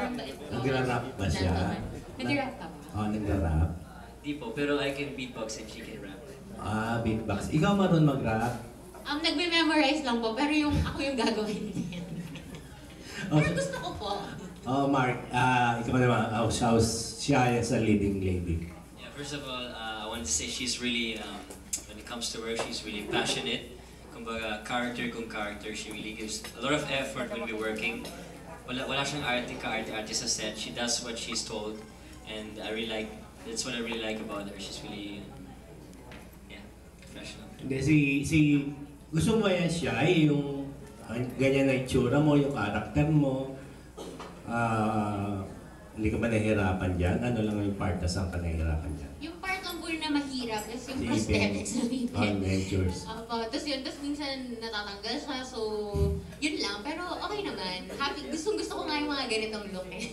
sobrang bait ko. Nagra-rap ba siya? Nag-rap ka ba? Oo, nagra-rap. Di po, pero I can beatbox and she can rap. Ah, beatbox. Ikaw marunong mag-rap? Nagme-memorize lang po, pero ako yung gagawin din. Pero gusto ko po. Oh, Mark, ikaw naman, how's siya as a leading lady? Yeah, first of all, I want to say she's really, when it comes to work, she's really passionate. Kumbaga, character kung character, she really gives a lot of effort when we're working. Wala siyang arte sa set. She does what she's told, and I really like. That's what I really like about her. She's really, yeah, professional. Hindi, gusto mo yan siya, yung ganyan na itsura mo, yung karakter mo. Hindi ka ba nahihirapan dyan? Ano lang yung part na saan ka nahihirapan dyan? Yung part ng bull na mahirap is yung prosthetics na bibig. Measures. Tapos yun, tapos minsan natatanggal siya, so yun lang. Pero okay naman. Happy, gusto ko nga yung mga ganitong look eh.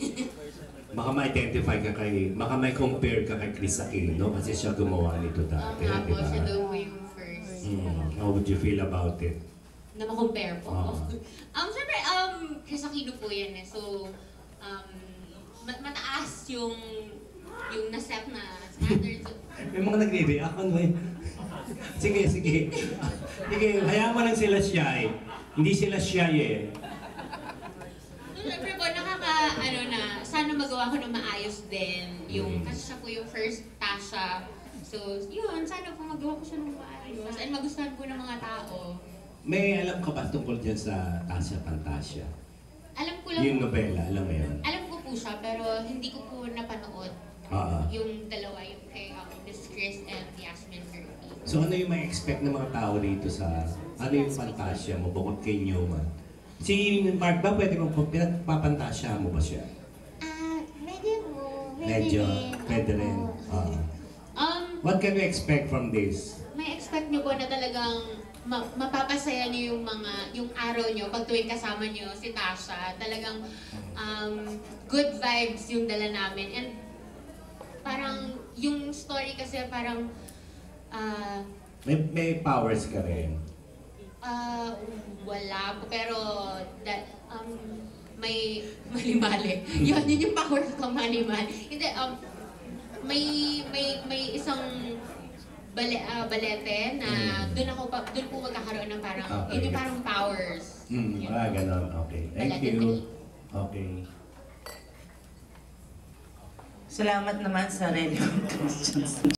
Baka ma-identify ka baka may compare ka kay Chris Aquino kasi siya gumawa nito dati, di ba? Siya daw po yung first. How would you feel about it? Na ma-compare po. Siyempre, Chris Aquino po yan eh. So, mataas yung na-set na standards. May mga nagre-react, ano eh? Sige. Sige, hayaan mo lang sila shy. Hindi sila shy eh. Siyempre po, sana magawa ko na maayos din. Kasi siya po yung first Tasha. So, yun, sana po magawa ko siya ng maayos. And magustuhan po ng mga tao. May alam ka ba tungkol dyan sa Tasha Pantasya? Alam ko lang. Yung nobela, alam mo yun? Alam ko po siya, pero hindi ko po napanood. Yung dalawa, yung kay Miss Chris and Yasmin Kirby. So ano yung may expect ng mga tao rito sa, ano yung Pantasya mo, bukod kay Newman? Si Mark ba, pwede mo, pinagpapantasya mo ba siya? Pwede rin. What can we expect from this? May expect nyo po na talagang mapapasaya niyo yung araw niyo pag tuwing kasama niyo si Tasha. Talagang good vibes yung dala namin. And parang yung story kasi parang may powers ka rin. Wala po, pero may mali-mali. Yun yung powers ko, mali-mali. Hindi, may isang balete na doon po magkakaroon ng parang, yun yung parang powers. Ganon. Okay. Thank you. Okay. Salamat naman sa radio questions.